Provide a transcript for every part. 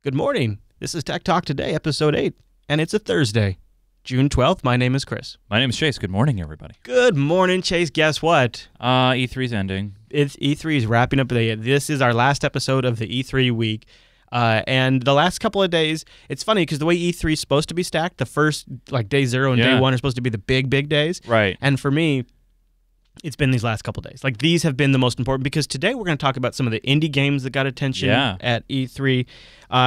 Good morning. This is Tech Talk Today, Episode 8, and it's a Thursday, June 12th. My name is Chris. My name is Chase. Good morning, everybody. Good morning, Chase. Guess what? E3's ending. It's E3 is wrapping up. This is our last episode of the E3 week. And the last couple of days, it's funny because the way E3 is supposed to be stacked, the first, like day 0 and day 1 are supposed to be the big days. Right. And for me, it's been these last couple of days. Like, these have been the most important because today we're going to talk about some of the indie games that got attention at E3.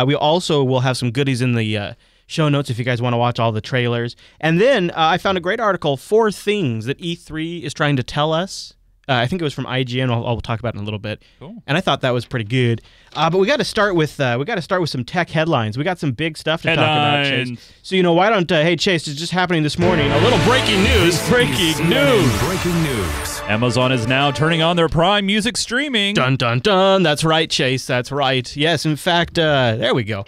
We also will have some goodies in the show notes if you guys want to watch all the trailers. And then I found a great article, 4 things that E3 is trying to tell us. I think it was from IGN. I'll talk about it in a little bit. Cool. And I thought that was pretty good. But we got to start with some tech headlines. We got some big stuff to talk about, Chase. So why don't hey Chase, it's just happening this morning. A little breaking news. Breaking news. Amazon is now turning on their Prime Music streaming. Dun dun dun. That's right, Chase. That's right. Yes. In fact, there we go.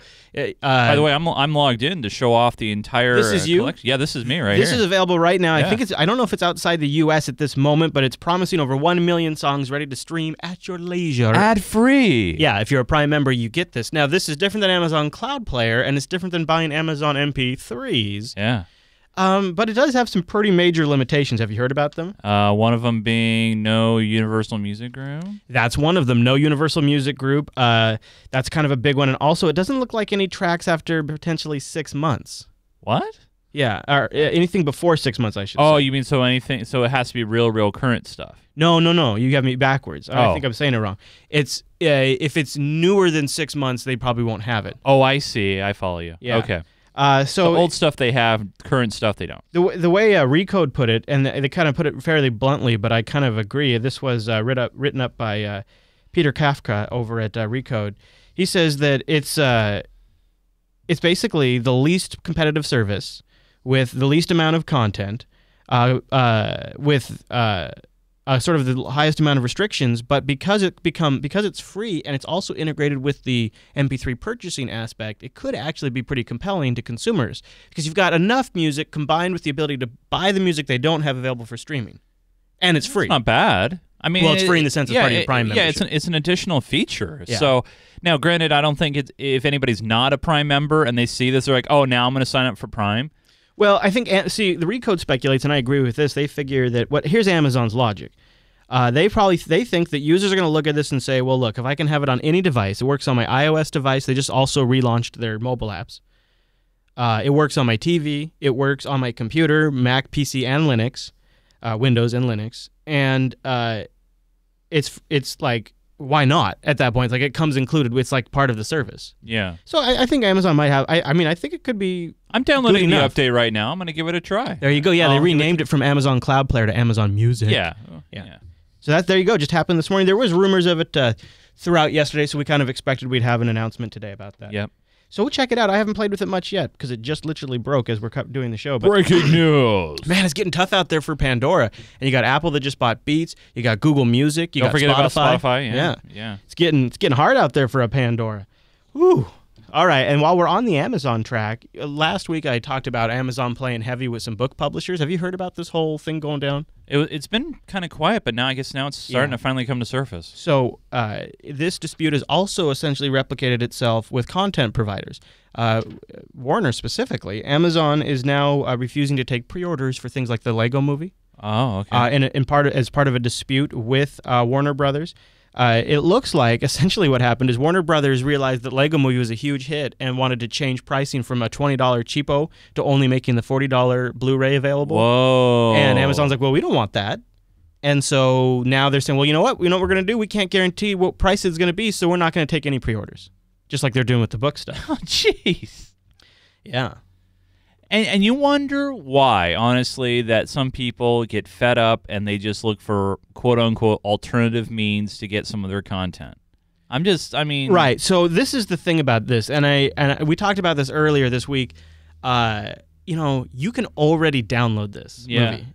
By the way, I'm logged in to show off the entire. This is you? collection. Yeah, this is me right This here. is available right now. Yeah. I don't know if it's outside the U.S. at this moment, but it's promising over 1 million songs ready to stream at your leisure. Ad-free. Yeah, if you're a Prime member, you get this. Now, this is different than Amazon Cloud Player, and it's different than buying Amazon MP3s. Yeah. But it does have some pretty major limitations. Have you heard about them? One of them being no Universal Music Group. That's one of them. No Universal Music Group. That's kind of a big one. And also, it doesn't look like any tracks after potentially 6 months. What? Yeah, or anything before 6 months, I should say. Oh, you mean so anything? So it has to be real current stuff. No. You have me backwards. I think I'm saying it wrong. It's if it's newer than 6 months, they probably won't have it. Oh, I see. I follow you. Yeah. Okay. So the old stuff they have, current stuff they don't. The way Recode put it, and they kind of put it fairly bluntly, but I kind of agree. This was written up by Peter Kafka over at Recode. He says that it's basically the least competitive service with the least amount of content, with sort of the highest amount of restrictions, but because it's free and it's also integrated with the MP3 purchasing aspect, it could actually be pretty compelling to consumers because you've got enough music combined with the ability to buy the music they don't have available for streaming, and it's free. It's not bad. I mean, well, it's free in the sense it's part of your Prime membership. Yeah, it's an additional feature. Yeah. So now, granted, I don't think if anybody's not a Prime member and they see this, they're like, oh, now I'm going to sign up for Prime. Well, I think, the Recode speculates, and I agree with this, they figure that, here's Amazon's logic. They think that users are going to look at this and say, well, look, if I can have it on any device, it works on my iOS device, they just also relaunched their mobile apps. It works on my TV, it works on my computer, Mac, PC, and Linux, Windows and Linux, and it's like, why not at that point? It's like it comes included. It's like part of the service. Yeah. So I think Amazon might have. I think it could be. I'm downloading the enough. update right now. I'm going to give it a try. There you go. Yeah, they renamed it from Amazon Cloud Player to Amazon Music. Yeah. So there you go. Just happened this morning. There was rumors of it throughout yesterday, so we kind of expected we'd have an announcement today about that. Yep. So we'll check it out. I haven't played with it much yet because it just literally broke as we're doing the show. But Breaking news. Man, it's getting tough out there for Pandora. And you got Apple that just bought Beats. You got Google Music. You Don't got forget Spotify. about Spotify. Yeah. It's getting hard out there for a Pandora. Whew. All right, and while we're on the Amazon track, last week I talked about Amazon playing heavy with some book publishers. Have you heard about this whole thing going down? It's been kind of quiet, but now it's starting to finally come to surface. So this dispute has also essentially replicated itself with content providers. Warner specifically. Amazon is now refusing to take pre-orders for things like the Lego Movie. Oh, okay. And as part of a dispute with Warner Brothers. It looks like essentially what happened is Warner Brothers realized that Lego Movie was a huge hit and wanted to change pricing from a $20 cheapo to only making the $40 Blu-ray available. Whoa. And Amazon's like, well, we don't want that. And so now they're saying, well, you know what? We know what we're going to do. We can't guarantee what price it's going to be, so we're not going to take any pre-orders. Just like they're doing with the book stuff. Oh, jeez. Yeah. And you wonder why, honestly, that some people get fed up and they just look for quote-unquote alternative means to get some of their content. Right. So this is the thing about this, and we talked about this earlier this week. You can already download this movie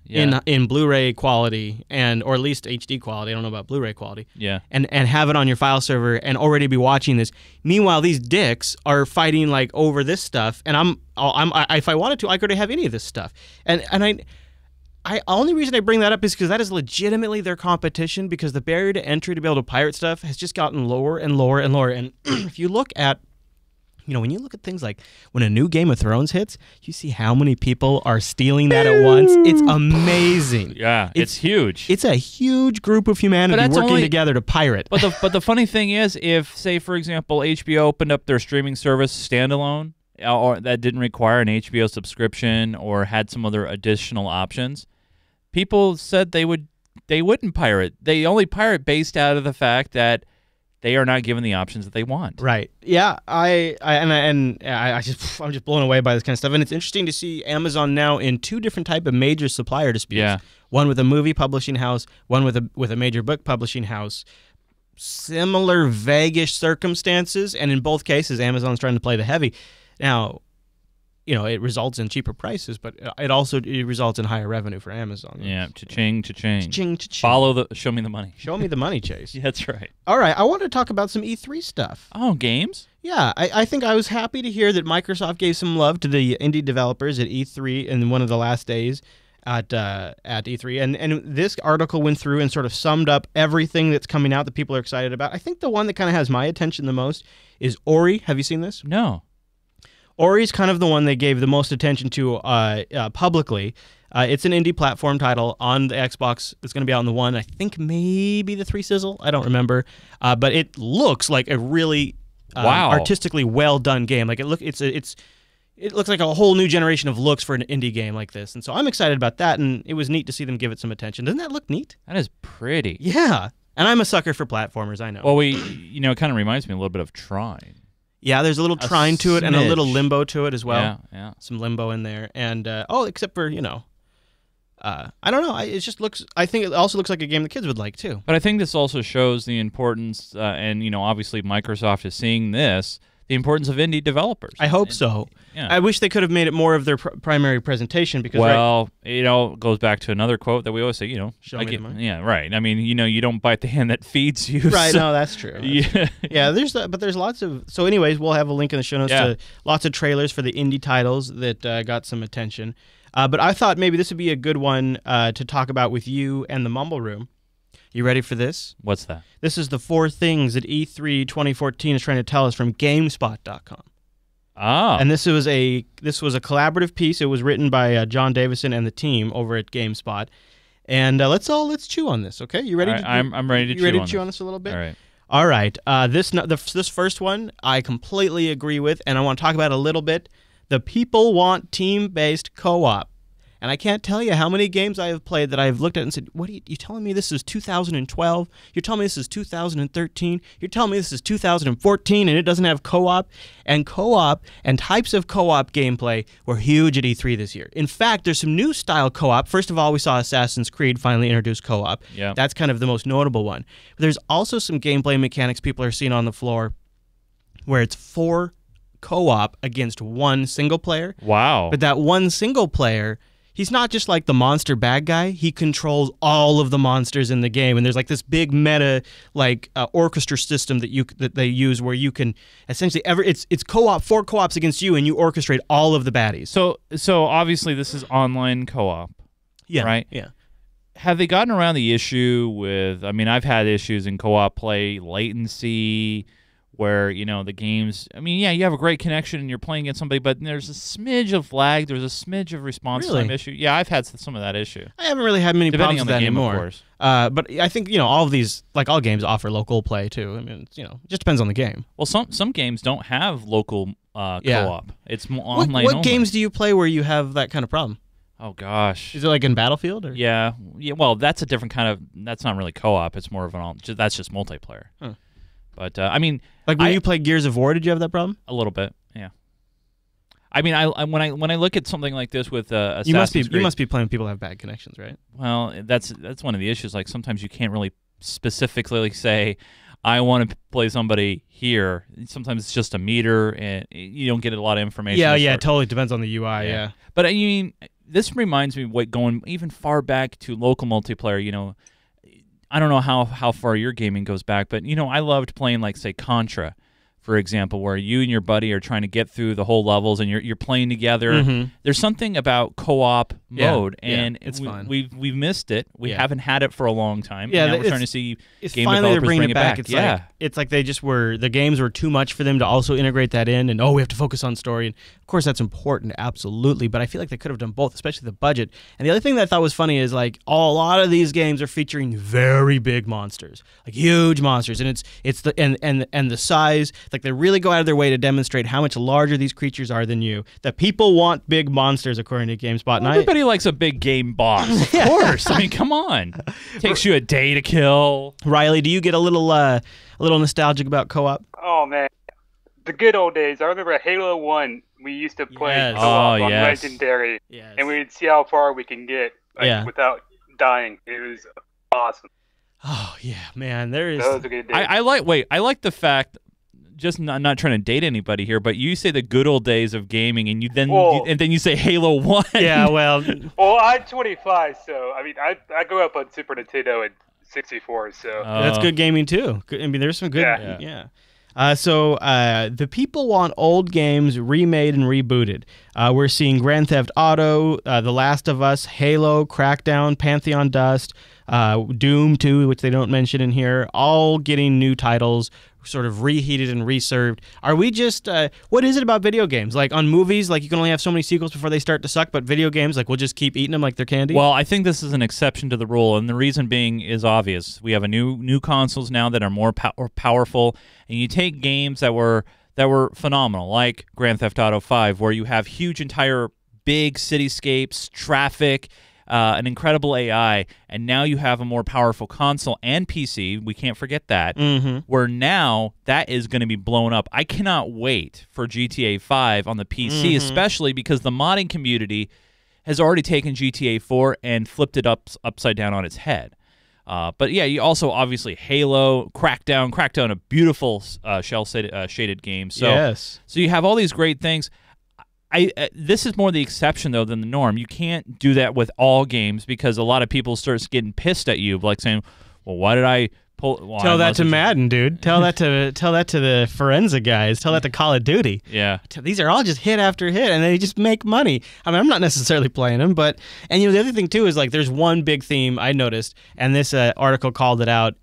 in Blu-ray quality or at least HD quality. I don't know about Blu-ray quality. Yeah. And have it on your file server and already be watching this. Meanwhile, these dicks are fighting like over this stuff, and if I wanted to, I could have any of this stuff. And I only reason I bring that up is because that is legitimately their competition, because the barrier to entry to be able to pirate stuff has just gotten lower and lower and lower. And if you look at when you look at things like when a new Game of Thrones hits, you see how many people are stealing that at once. It's amazing. Yeah, it's huge. It's a huge group of humanity working together to pirate. But the funny thing is, if, say, for example, HBO opened up their streaming service standalone, or that didn't require an HBO subscription or had some other additional options, people said they wouldn't pirate. They only pirate based out of the fact that they are not given the options that they want. Right. Yeah. I'm just blown away by this kind of stuff. And it's interesting to see Amazon now in two different type of major supplier disputes. Yeah. One with a movie publishing house, one with a major book publishing house. Similar vaguish circumstances, and in both cases, Amazon's trying to play the heavy. Now, it results in cheaper prices, but it results in higher revenue for Amazon. Yeah, cha-ching, cha-ching. Cha-ching, cha-ching. Show me the money. Show me the money, Chase. Yeah, that's right. All right, I want to talk about some E3 stuff. Oh, games? Yeah, I think I was happy to hear that Microsoft gave some love to the indie developers at E3 in one of the last days at E3. And this article went through and sort of summed up everything that's coming out that people are excited about. I think the one that kind of has my attention the most is Ori. Have you seen this? No. Ori's kind of the one they gave the most attention to publicly. It's an indie platform title on the Xbox. It's going to be out on the One. I think maybe the 3 Sizzle. I don't remember. But it looks like a really artistically well done game. Like it looks like a whole new generation of looks for an indie game like this. And so I'm excited about that. And it was neat to see them give it some attention. Doesn't that look neat? That is pretty. Yeah. And I'm a sucker for platformers. I know. Well, it kind of reminds me a little bit of Trine. Yeah, there's a little Trine to it and a little Limbo to it as well. Yeah, yeah. Some Limbo in there. And, except for, I don't know. I think it also looks like a game the kids would like, too. But I think this also shows the importance, and, obviously Microsoft is seeing this, the importance of indie developers. I hope so. Yeah. I wish they could have made it more of their primary presentation because, it goes back to another quote that we always say, show me the money. Yeah, right. I mean, you don't bite the hand that feeds you. Right, so. no, that's true. Yeah, there's lots of... So anyways, we'll have a link in the show notes to lots of trailers for the indie titles that got some attention. But I thought maybe this would be a good one to talk about with you and the Mumble Room. You ready for this? What's that? This is the 4 things that E3 2014 is trying to tell us from GameSpot.com. Ah. And this was a collaborative piece. It was written by John Davison and the team over at GameSpot. And let's chew on this, okay? You ready? Right, I'm ready to chew on this. You ready to chew on this a little bit? All right. All right. This first one I completely agree with, and I want to talk about it a little bit. The people want team-based co-op. And I can't tell you how many games I have played that I've looked at and said, what are you telling me this is 2012? You're telling me this is 2013? You're telling me this is 2014 and it doesn't have co-op? And co-op and types of co-op gameplay were huge at E3 this year. In fact, there's some new style co-op. First of all, we saw Assassin's Creed finally introduce co-op. Yeah. That's kind of the most notable one. But there's also some gameplay mechanics people are seeing on the floor where it's 4 co-op against 1 single player. Wow. But that 1 single player... He's not just like the monster bad guy. He controls all of the monsters in the game, and there's like this big meta orchestra system that they use where you can essentially it's co-op 4 co-ops against you, and you orchestrate all of the baddies. So obviously this is online co-op. Yeah. Right. Yeah. Have they gotten around the issue with? I mean, I've had issues in co-op play, latency. Where, the games, you have a great connection and you're playing against somebody, but there's a smidge of lag, there's a smidge of response time issue. Yeah, I've had some of that issue. I haven't really had many Depending problems on with the that game, anymore. Of course. But I think, all of these, like all games, offer local play too. I mean, it just depends on the game. Well, some games don't have local co-op. It's online What only. games do you play where you have that kind of problem? Oh, gosh. Is it like in Battlefield? Or? Yeah. Well, that's a different kind of, that's not really co-op. It's more of that's just multiplayer. Huh. But, like when you play Gears of War, did you have that problem? A little bit, yeah. I mean, when I look at something like this with Assassin's Creed, you must be playing with people who have bad connections, right? Well, that's one of the issues. Like sometimes you can't really specifically say, I want to play somebody here. Sometimes it's just a meter, and you don't get a lot of information. Yeah, it totally depends on the UI. Yeah. But I mean, this reminds me of going even far back to local multiplayer. I don't know how far your gaming goes back, but I loved playing like say Contra for example, where you and your buddy are trying to get through the whole levels and you're playing together. There's something about co-op mode, and it's fun. We've missed it. We haven't had it for a long time. Yeah, and now we're starting to see game finally they're developers bringing bring it back. It's like they just were, the games were too much for them to also integrate that in, and we have to focus on story. And of course that's important, absolutely, but I feel like they could have done both, especially the budget. And the other thing that I thought was funny is like a lot of these games are featuring very big monsters, like huge monsters, and it's the and the size, like they really go out of their way to demonstrate how much larger these creatures are than you. That people want big monsters, according to GameSpot. Well, everybody likes a big game boss, of course. I mean, come on, takes you a day to kill. Riley, do you get a little nostalgic about co-op? Oh man, the good old days. I remember Halo 1. We used to play Yes. co-op on Legendary, and we'd see how far we can get without dying. It was awesome. Oh yeah, man, there is. Those are good days. I like the fact. Just not trying to date anybody here, but you say the good old days of gaming, and then you say Halo 1. Yeah, well, I'm 25, so I mean, I grew up on Super Nintendo and 64, so that's good gaming too. I mean, there's some good. So the people want old games remade and rebooted. We're seeing Grand Theft Auto, The Last of Us, Halo, Crackdown, Pantheon Dust, Doom 2, which they don't mention in here, all getting new titles, sort of reheated and reserved. Are we just, what is it about video games? Like on movies, like you can only have so many sequels before they start to suck, but video games, like we'll just keep eating them like they're candy? Well, I think this is an exception to the rule, and the reason being is obvious. We have a new consoles now that are more powerful, and you take games that were phenomenal, like Grand Theft Auto 5, where you have huge entire big cityscapes, traffic, an incredible AI, and now you have a more powerful console and PC. We can't forget that. Where now that is going to be blown up. I cannot wait for GTA 5 on the PC, especially because the modding community has already taken GTA 4 and flipped it upside down on its head. But yeah, you also obviously Halo, Crackdown, a beautiful shaded game. So so you have all these great things. This is more the exception, though, than the norm. You can't do that with all games because a lot of people start getting pissed at you, like saying, well, why did I pull... Well, tell that to Madden, dude. Tell that to the Forensic guys. Tell that to Call of Duty. Yeah. These are all just hit after hit, and they just make money. I mean, I'm not necessarily playing them, but... And, you know, the other thing, too, is, like, there's one big theme I noticed, and this article called it out.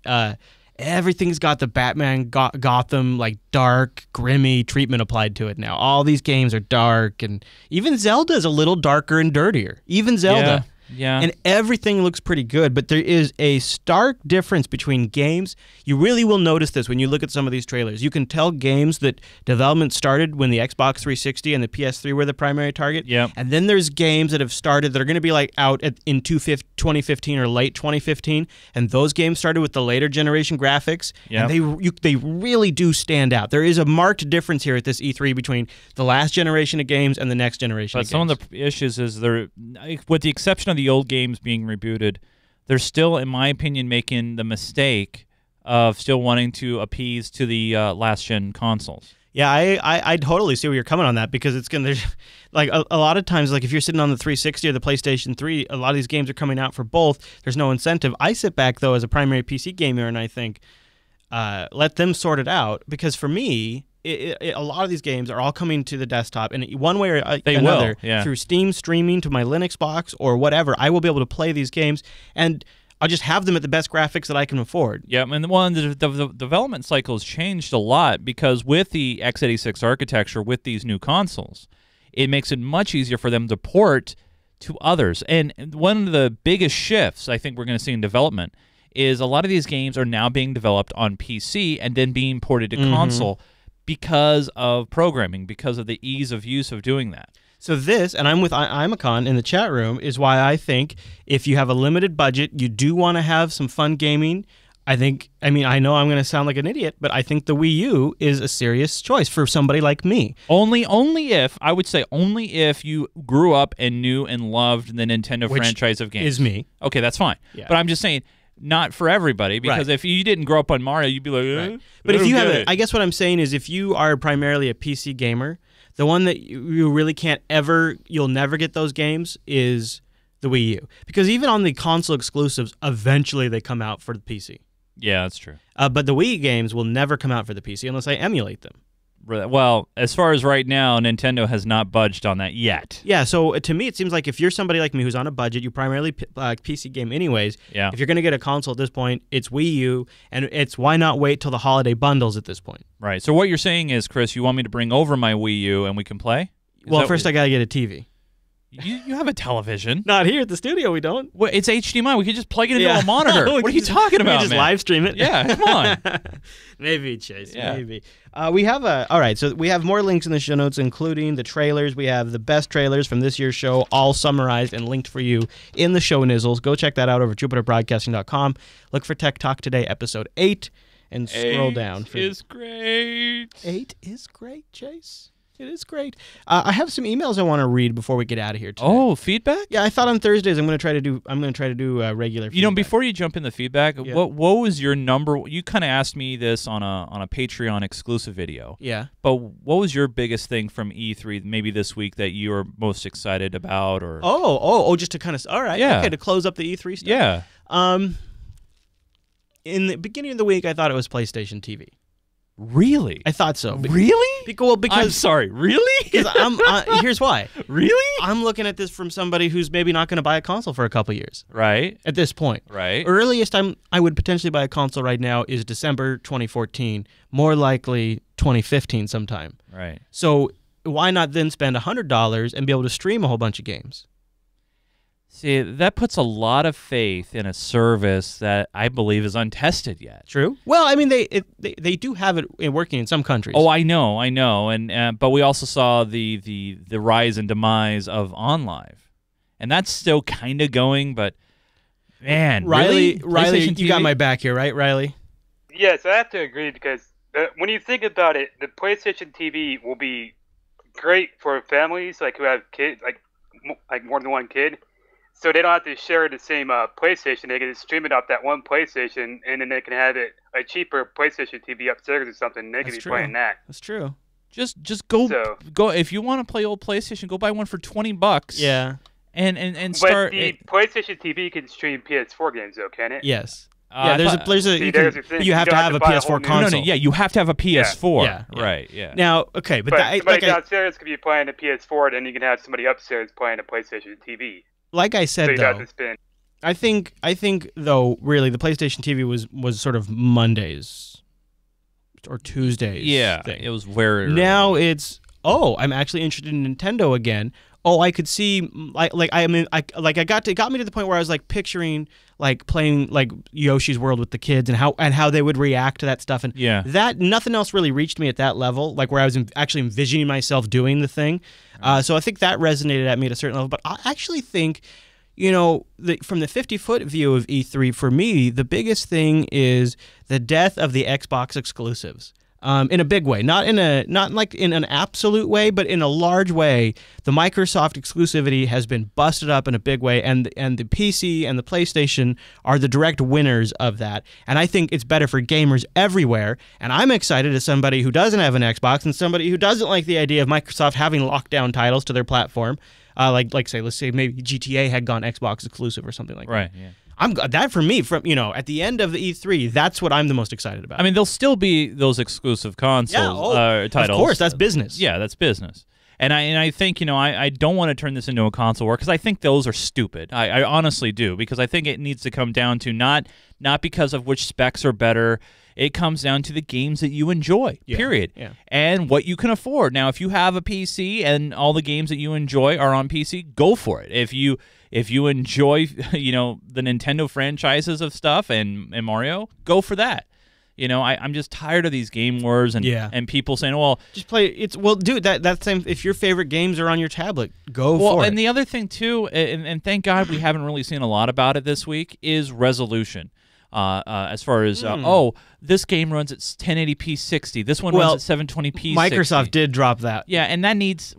Everything's got the Batman Gotham, like, dark, grimy treatment applied to it now. All these games are dark, and even Zelda's a little darker and dirtier. Even Zelda. Yeah. And everything looks pretty good, but there is a stark difference between games. You really will notice this when you look at some of these trailers. You can tell games that development started when the Xbox 360 and the PS3 were the primary target. Yep. And then there's games that have started that are going to be like out in 2015 or late 2015, and those games started with the later generation graphics. Yep. And they really do stand out. There is a marked difference here at this E3 between the last generation of games and the next generation of games. But some of the issues is with the exception of the old games being rebooted, they're still, in my opinion, making the mistake of still wanting to appease to the last-gen consoles. Yeah, I totally see where you're coming on that, because it's going to, like, a lot of times, like, if you're sitting on the 360 or the PlayStation 3, a lot of these games are coming out for both. There's no incentive. I sit back, though, as a primary PC gamer, and I think, let them sort it out, because for me... a lot of these games are all coming to the desktop, and one way or another, through Steam streaming to my Linux box or whatever, I will be able to play these games, and I'll just have them at the best graphics that I can afford. Yeah, and the development cycle has changed a lot, because with the x86 architecture, with these new consoles, it makes it much easier for them to port to others. And one of the biggest shifts I think we're going to see in development is a lot of these games are now being developed on PC and then being ported to console, because of programming, because of the ease of use of doing that. So this, and I'm with Imacon in the chat room, is why I think if you have a limited budget, you do want to have some fun gaming. I know I'm going to sound like an idiot, but I think the Wii U is a serious choice for somebody like me. Only if you grew up and knew and loved the Nintendo franchise of games. Is me. Okay, that's fine. Yeah. But I'm just saying, not for everybody, because if you didn't grow up on Mario, you'd be like, But if you have I guess what I'm saying is, if you are primarily a PC gamer, the one that you really you'll never get those games is the Wii U. Because even on the console exclusives, eventually they come out for the PC. Yeah, that's true. But the Wii games will never come out for the PC unless I emulate them. Well, as far as right now, Nintendo has not budged on that yet. Yeah, so to me, it seems like if you're somebody like me who's on a budget, you primarily PC game anyways. Yeah. If you're going to get a console at this point, it's Wii U, and it's why not wait till the holiday bundles at this point? Right. So what you're saying is, Chris, you want me to bring over my Wii U and we can play? Well, first I got to get a TV. You have a television. Not here at the studio, we don't. Well, it's HDMI. We could just plug it into a monitor. What are you talking about, we just man? live stream it. Yeah, come on. Maybe, Chase, maybe. We have all right, so we have more links in the show notes, including the trailers. We have the best trailers from this year's show, all summarized and linked for you in the show nizzles. Go check that out over at JupiterBroadcasting.com. Look for Tech Talk Today, episode 8, and scroll down. 8 is great. 8 is great, Chase. It is great. I have some emails I want to read before we get out of here today. Oh, feedback? Yeah, I thought on Thursdays I'm going to try to do regular feedback. You know, before you jump in the feedback, what was your number? You kind of asked me this on a Patreon exclusive video. Yeah. But what was your biggest thing from E3 maybe this week that you were most excited about or just to kind of all right. Yeah. Okay, to close up the E3 stuff. Yeah. In the beginning of the week I thought it was PlayStation TV. Really? I thought so. Really? Because I'm sorry. Really? Because here's why. Really? I'm looking at this from somebody who's maybe not going to buy a console for a couple years. Right. At this point. Right. Earliest I would potentially buy a console right now is December 2014. More likely 2015 sometime. Right. So why not then spend $100 and be able to stream a whole bunch of games? See, that puts a lot of faith in a service that I believe is untested yet. True. Well, I mean, they do have it working in some countries. Oh, I know, and but we also saw the rise and demise of OnLive, and that's still kind of going. But man, Riley, really? you got my back here, right, Riley? Yes, I have to agree because when you think about it, the PlayStation TV will be great for families like who have kids, like more than one kid. So they don't have to share the same PlayStation. They can just stream it off that one PlayStation, and then they can have it a cheaper PlayStation TV upstairs or something. And they can be playing that. That's true. Just go if you want to play old PlayStation, go buy one for $20. Yeah. And start. But the PlayStation TV can stream PS4 games, though, can it? Yes. Yeah, you have to have a PS4 console. No, you have to have a PS4. Yeah. Right, yeah. Now, okay, but somebody downstairs could be playing a PS4, then you can have somebody upstairs playing a PlayStation TV. Like I said, though, I think though, really, the PlayStation TV was sort of Mondays or Tuesdays. Yeah, thing. It was where now it's I'm actually interested in Nintendo again. I could see it got me to the point where I was like picturing like playing like Yoshi's World with the kids and how they would react to that stuff, and that nothing else really reached me at that level, like where I was actually envisioning myself doing the thing. So I think that resonated at me at a certain level. But I actually think, from the 50-foot view of E3, for me, the biggest thing is the death of the Xbox exclusives. In a big way, not like in an absolute way, but in a large way. The Microsoft exclusivity has been busted up in a big way, and the PC and the PlayStation are the direct winners of that. And I think it's better for gamers everywhere. And I'm excited as somebody who doesn't have an Xbox and somebody who doesn't like the idea of Microsoft having lockdown titles to their platform. Let's say maybe GTA had gone Xbox exclusive or something like that. Right. Yeah. That for me, at the end of the E3, that's what I'm the most excited about. I mean, there'll still be those exclusive consoles titles. Of course, that's business. Yeah, that's business. And I think, I don't want to turn this into a console war because I think those are stupid. I honestly do, because I think it needs to come down to not because of which specs are better. It comes down to the games that you enjoy, period. Yeah. And what you can afford. Now, if you have a PC and all the games that you enjoy are on PC, go for it. If you enjoy, the Nintendo franchises of stuff and Mario, go for that. I'm just tired of these game wars and people saying, well, just play it. Well, dude, that same. If your favorite games are on your tablet, go for it. Well, and the other thing too, and thank God we haven't really seen a lot about it this week, is resolution. As far as this game runs at 1080p 60, this one runs at 720p. Microsoft did drop that. Yeah, and that needs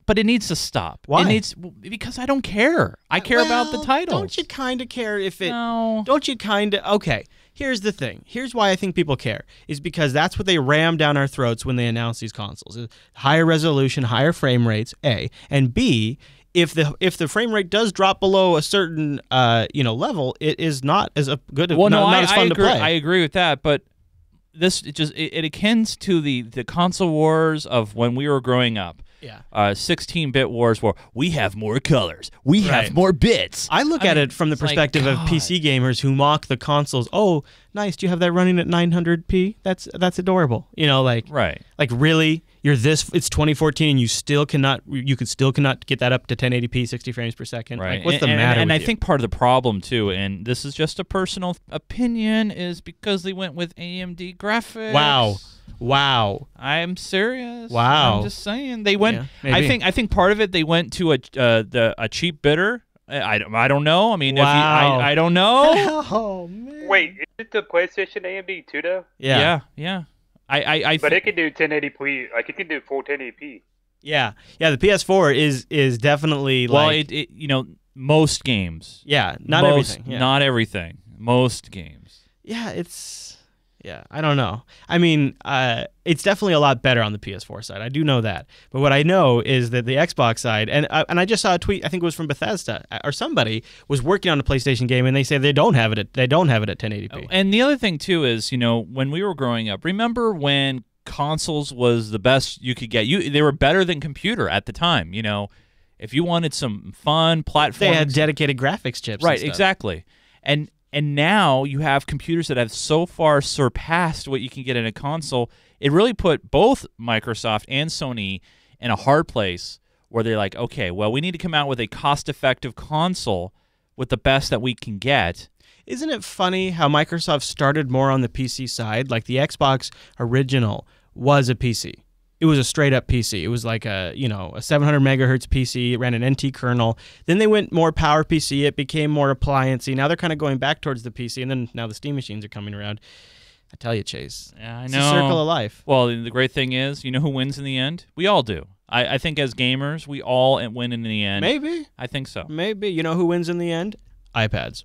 but it needs to stop. Why? Because I don't care. I care about the titles. Don't you kind of care if it? No. Don't you kind of? Okay. Here's the thing. Here's why I think people care. Is because that's what they ram down our throats when they announce these consoles. Higher resolution, higher frame rates. A and B. If the frame rate does drop below a certain level, it is not as good. Well, not as fun to play. I agree with that, but it akins to the console wars of when we were growing up. Yeah. 16-bit wars where we have more colors, we Right. have more bits. I look at it from the it's like, perspective of God. PC gamers who mock the consoles. Oh, nice. Do you have that running at 900p? That's adorable. You know, like really, it's 2014 and you could still cannot get that up to 1080p, 60 frames per second. Right. Like, what's the matter And with I you? think part of the problem too, and this is just a personal opinion, is because they went with AMD graphics. Wow. I'm serious. Wow. I'm just saying they went. Yeah, maybe. I think part of it they went to a cheap bidder. I don't know. I mean, Wow. I don't know. Oh man. Wait, is it the PlayStation AMD too, though? Yeah. But it can do 1080p. Like it can do full 1080p. Yeah. The PS4 is definitely like. Well, most games. Yeah. Not everything. Yeah. Not everything. Most games. Yeah. I don't know. I mean, it's definitely a lot better on the PS4 side. I do know that. But what I know is that the Xbox side, and I just saw a tweet. I think it was from Bethesda or somebody was working on a PlayStation game, and they say they don't have it at 1080p. Oh, and the other thing too is, when we were growing up, remember when consoles was the best you could get? They were better than computer at the time. If you wanted some fun platforms, they had dedicated graphics chips. Right, and stuff. exactly. And now you have computers that have so far surpassed what you can get in a console. It really put both Microsoft and Sony in a hard place where they're like, okay, well, we need to come out with a cost-effective console with the best that we can get. Isn't it funny how Microsoft started more on the PC side? Like the Xbox original was a PC. It was a straight-up PC. It was like a 700 megahertz PC. It ran an NT kernel. Then they went more power PC. It became more appliancey. Now they're kind of going back towards the PC, and then now the Steam machines are coming around. I tell you, Chase. Yeah, I know. It's a circle of life. Well, the great thing is, who wins in the end? We all do. I think as gamers, we all win in the end. Maybe. I think so. Maybe. You know who wins in the end? iPads.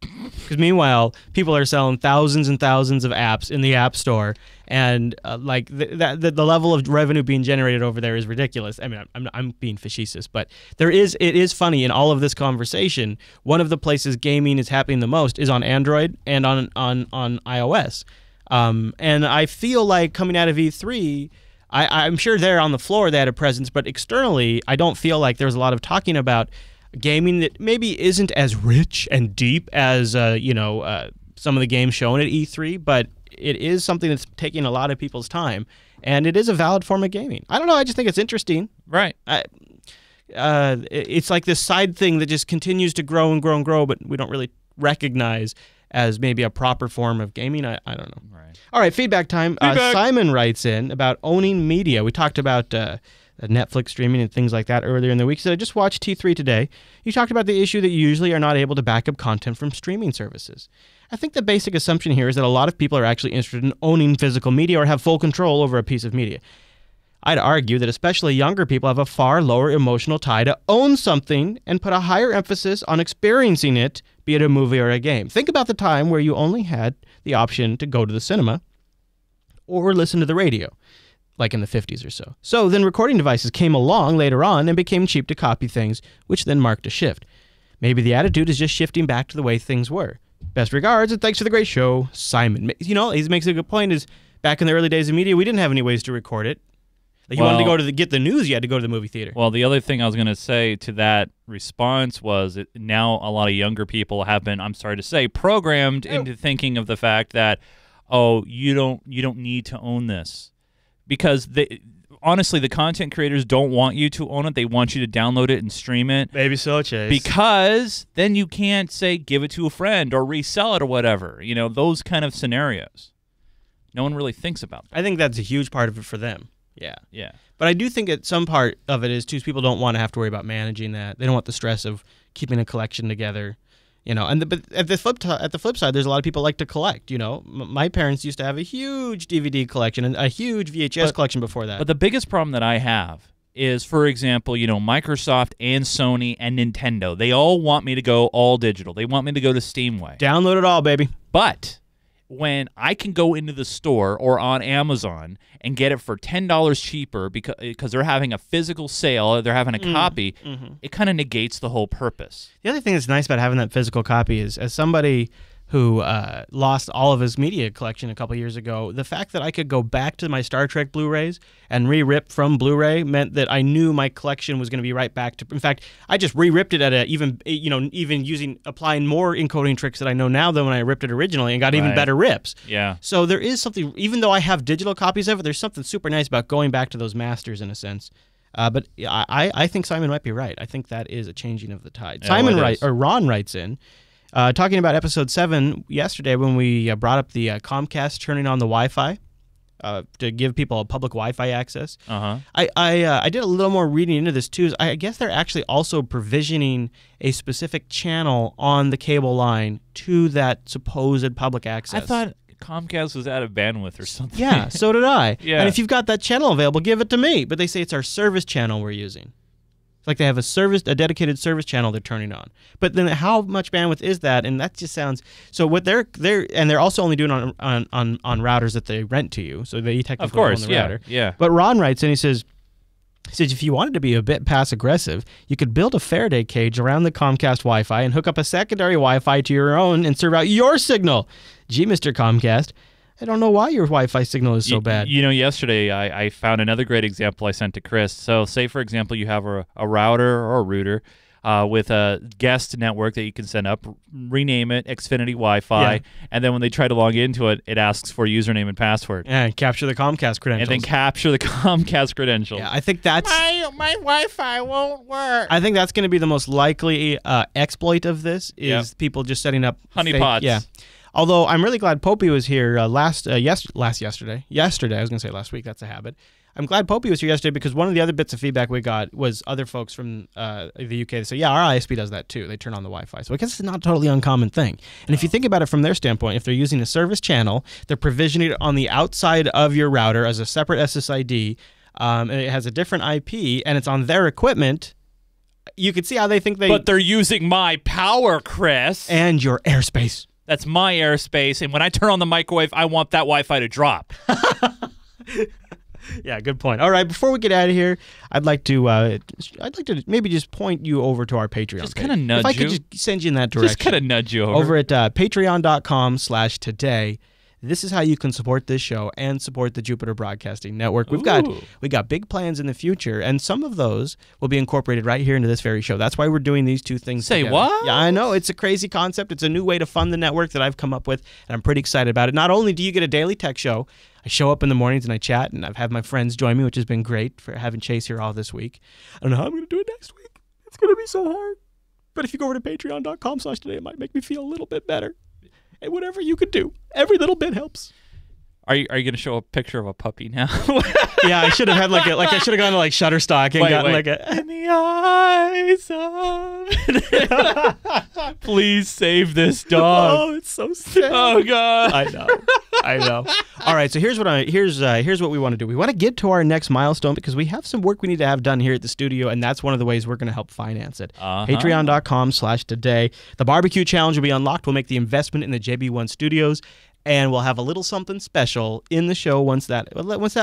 Because meanwhile, people are selling thousands and thousands of apps in the App Store, and the level of revenue being generated over there is ridiculous. I mean, I'm being facetious, but it is funny in all of this conversation. One of the places gaming is happening the most is on Android and on iOS, and I feel like coming out of E3. I'm sure there on the floor they had a presence, but externally, I don't feel like there's a lot of talking about gaming that maybe isn't as rich and deep as some of the games shown at E3, but it is something that's taking a lot of people's time, and it is a valid form of gaming. I don't know. I just think it's interesting. Right. It's like this side thing that just continues to grow and grow and grow, but we don't really recognize as maybe a proper form of gaming. I don't know. Right. All right, feedback time. Simon writes in about owning media. We talked about Netflix streaming and things like that earlier in the week. So I just watched T3 today. You talked about the issue that you usually are not able to back up content from streaming services. I think the basic assumption here is that a lot of people are actually interested in owning physical media or have full control over a piece of media. I'd argue that especially younger people have a far lower emotional tie to own something and put a higher emphasis on experiencing it, be it a movie or a game. Think about the time where you only had the option to go to the cinema or listen to the radio, like in the 50s or so. So then recording devices came along later on and became cheap to copy things, which then marked a shift. Maybe the attitude is just shifting back to the way things were. Best regards, and thanks for the great show, Simon. He makes a good point is back in the early days of media, we didn't have any ways to record it. Like you wanted to go to get the news, you had to go to the movie theater. Well, the other thing I was going to say to that response was now a lot of younger people have been, I'm sorry to say, programmed into thinking of the fact that, you don't need to own this. Because honestly, the content creators don't want you to own it. They want you to download it and stream it. Maybe so, Chase. Because then you can't say give it to a friend or resell it or whatever. Those kind of scenarios. No one really thinks about that. I think that's a huge part of it for them. Yeah. Yeah. But I do think that some part of it is, too, people don't want to have to worry about managing that. They don't want the stress of keeping a collection together. But at the flip side, there's a lot of people like to collect. My parents used to have a huge DVD collection and a huge VHS collection before that. But the biggest problem that I have is, for example, Microsoft and Sony and Nintendo. They all want me to go all digital. They want me to go to Steamway. Download it all, baby. But when I can go into the store or on Amazon and get it for $10 cheaper because they're having a physical sale, they're having a copy, it kind of negates the whole purpose. The other thing that's nice about having that physical copy is, as somebody who lost all of his media collection a couple years ago, the fact that I could go back to my Star Trek Blu-rays and re-rip from Blu-ray meant that I knew my collection was going to be right back to. In fact, I just re-ripped it at even applying more encoding tricks that I know now than when I ripped it originally, and got even better rips. Yeah. So there is something, even though I have digital copies of it, there's something super nice about going back to those masters in a sense. But I think Simon might be right. I think that is a changing of the tide. Yeah, Ron writes in. Talking about episode 7 yesterday when we brought up the Comcast turning on the Wi-Fi to give people a public Wi-Fi access. I did a little more reading into this too. I guess they're actually also provisioning a specific channel on the cable line to that supposed public access. I thought Comcast was out of bandwidth or something. Yeah, so did I. Yeah. And if you've got that channel available, give it to me. But they say it's our service channel we're using. Like they have a dedicated service channel they're turning on. But then how much bandwidth is that? And that just sounds so. What they're also only doing on routers that they rent to you. So they technically own the router. Yeah. But Ron writes and he says if you wanted to be a bit pass aggressive, you could build a Faraday cage around the Comcast Wi-Fi and hook up a secondary Wi-Fi to your own and serve out your signal. Gee, Mr. Comcast, I don't know why your Wi-Fi signal is so bad. Yesterday I found another great example I sent to Chris. So say, for example, you have a router or a router with a guest network that you can send up, rename it Xfinity Wi-Fi, and then when they try to log into it, it asks for username and password. And capture the Comcast credentials. And then capture the Comcast credentials. Yeah, I think that's... My Wi-Fi won't work. I think that's going to be the most likely exploit of this, is people just setting up... honeypots. Yeah. Although I'm really glad Popey was here yesterday. Yesterday, I was going to say last week. That's a habit. I'm glad Popey was here yesterday because one of the other bits of feedback we got was other folks from the UK. They say, yeah, our ISP does that too. They turn on the Wi-Fi. So I guess it's not a totally uncommon thing. And if you think about it from their standpoint, if they're using a service channel, they're provisioning it on the outside of your router as a separate SSID, and it has a different IP, and it's on their equipment, you could see how they think they... But they're using my power, Chris. And your airspace. That's my airspace, and when I turn on the microwave, I want that Wi-Fi to drop. Yeah, good point. All right, before we get out of here, I'd like to maybe just point you over to our Patreon. Just kind of nudge you. If I could you. just send you in that direction. Just kind of nudge you over at patreon.com/today. This is how you can support this show and support the Jupiter Broadcasting Network. We got big plans in the future, and some of those will be incorporated right here into this very show. That's why we're doing these two things together. What? Yeah, I know. It's a crazy concept. It's a new way to fund the network that I've come up with, and I'm pretty excited about it. Not only do you get a daily tech show, I show up in the mornings and I chat, and I've had my friends join me, which has been great for having Chase here all this week. I don't know how I'm going to do it next week. It's going to be so hard. But if you go over to patreon.com/today, it might make me feel a little bit better. And whatever you could do, every little bit helps. Are you going to show a picture of a puppy now? Yeah, I should have had I should have gone to Shutterstock and gotten like a... In the eyes of... Please save this dog. Oh, it's so sad. Oh, God. I know. All right, so here's what we want to do. We want to get to our next milestone because we have some work we need to have done here at the studio, and that's one of the ways we're going to help finance it. Patreon.com/today. The barbecue challenge will be unlocked. We'll make the investment in the JB1 studios. And we'll have a little something special in the show once that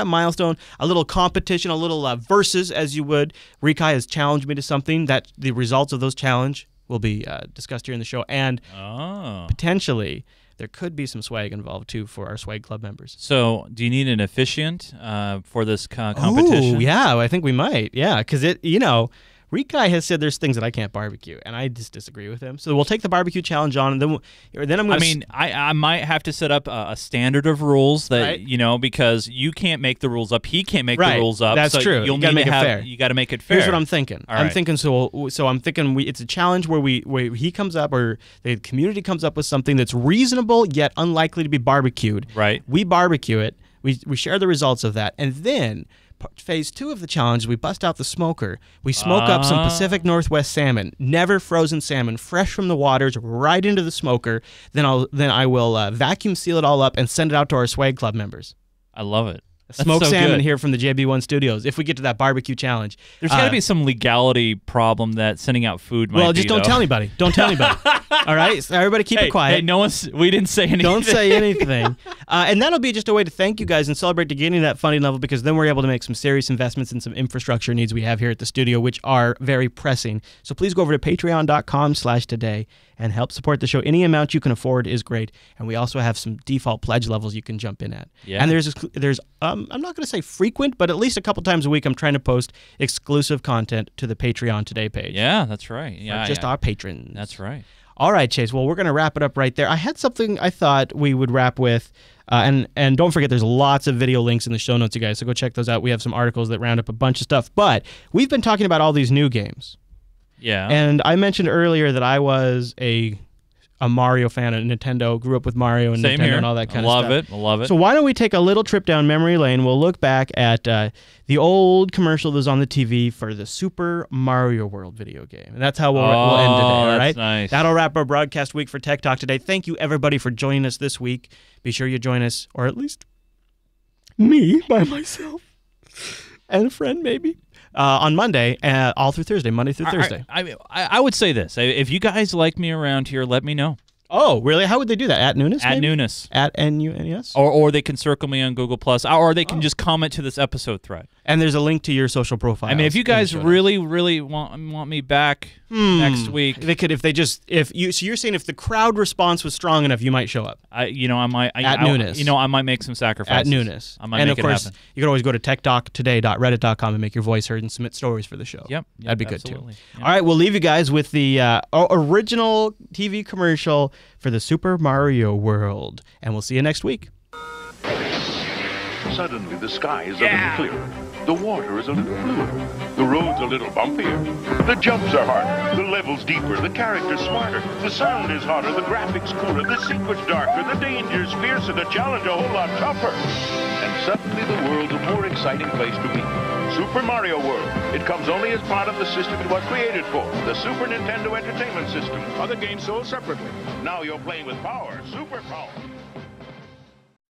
milestone, a little competition, a little versus, as you would. Rikai has challenged me to something that the results of those challenge will be discussed here in the show. And potentially, there could be some swag involved, too, for our swag club members. So do you need an officiant for this competition? Oh, yeah, I think we might. Yeah, because Rikai has said there's things that I can't barbecue, and I just disagree with him. So we'll take the barbecue challenge on, and then I'm going to... I might have to set up a standard of rules that, because you can't make the rules up, he can't make the rules up. That's true. You got to make it fair. You got to make it fair. Here's what I'm thinking. I'm thinking it's a challenge where he comes up, or the community comes up with something that's reasonable yet unlikely to be barbecued. Right. We barbecue it. We share the results of that, and then... Phase 2 of the challenge, we bust out the smoker. We smoke up some Pacific Northwest salmon, never frozen salmon, fresh from the waters, right into the smoker. Then I will vacuum seal it all up and send it out to our swag club members. I love it. Smoked so salmon good. here from the JB1 Studios. If we get to that barbecue challenge, There's got to be some legality problem that sending out food might well, be, just don't though. tell anybody. Don't tell anybody. All right, so everybody keep it quiet. Hey, we didn't say anything. Don't say anything. And that'll be just a way to thank you guys and celebrate the getting that funding level, because then we're able to make some serious investments in some infrastructure needs we have here at the studio, which are very pressing. So please go over to patreon.com/today and help support the show. Any amount you can afford is great. And we also have some default pledge levels you can jump in at. Yeah. And there's I'm not going to say frequent, but at least a couple times a week I'm trying to post exclusive content to the Patreon Today page. Yeah, that's right. Yeah, For just our patrons. That's right. All right, Chase. Well, we're going to wrap it up right there. I had something I thought we would wrap with, and don't forget there's lots of video links in the show notes, you guys, so go check those out. We have some articles that round up a bunch of stuff. But we've been talking about all these new games. Yeah. And I mentioned earlier that I was a Mario fan of Nintendo, grew up with Mario and Same Nintendo here. and all that kind I of stuff. I love it. So why don't we take a little trip down memory lane? We'll look back at the old commercial that was on the TV for the Super Mario World video game. And that's how we'll end today, all right? That's nice. That'll wrap our broadcast week for Tech Talk today. Thank you, everybody, for joining us this week. Be sure you join us, or at least me by myself and a friend maybe, on Monday, all through Thursday, Monday through Thursday. I would say this. If you guys like me around here, let me know. Oh, really? How would they do that? At Nunes? At maybe? Nunes. At Nunes? Or they can circle me on Google+, or they can just comment to this episode thread. And there's a link to your social profile. I mean, if you guys really want me back next week, they could. So you're saying if the crowd response was strong enough, you might show up. I might At Nunes. I might make some sacrifices. At Nunes. I might and make of course, it happen. you can always go to techtalktoday.reddit.com and make your voice heard and submit stories for the show. Yep, That'd be absolutely. good too. Yep. All right, we'll leave you guys with the original TV commercial for the Super Mario World, and we'll see you next week. Suddenly, the sky is a little clearer. The water is a little bluer. The road's a little bumpier. The jumps are harder. The levels deeper. The characters smarter. The sound is hotter. The graphics cooler. The secrets darker. The dangers fiercer. The challenge a whole lot tougher. And suddenly, the world's a more exciting place to be. Super Mario World. It comes only as part of the system it was created for, the Super Nintendo Entertainment System. Other games sold separately. Now you're playing with power, super power.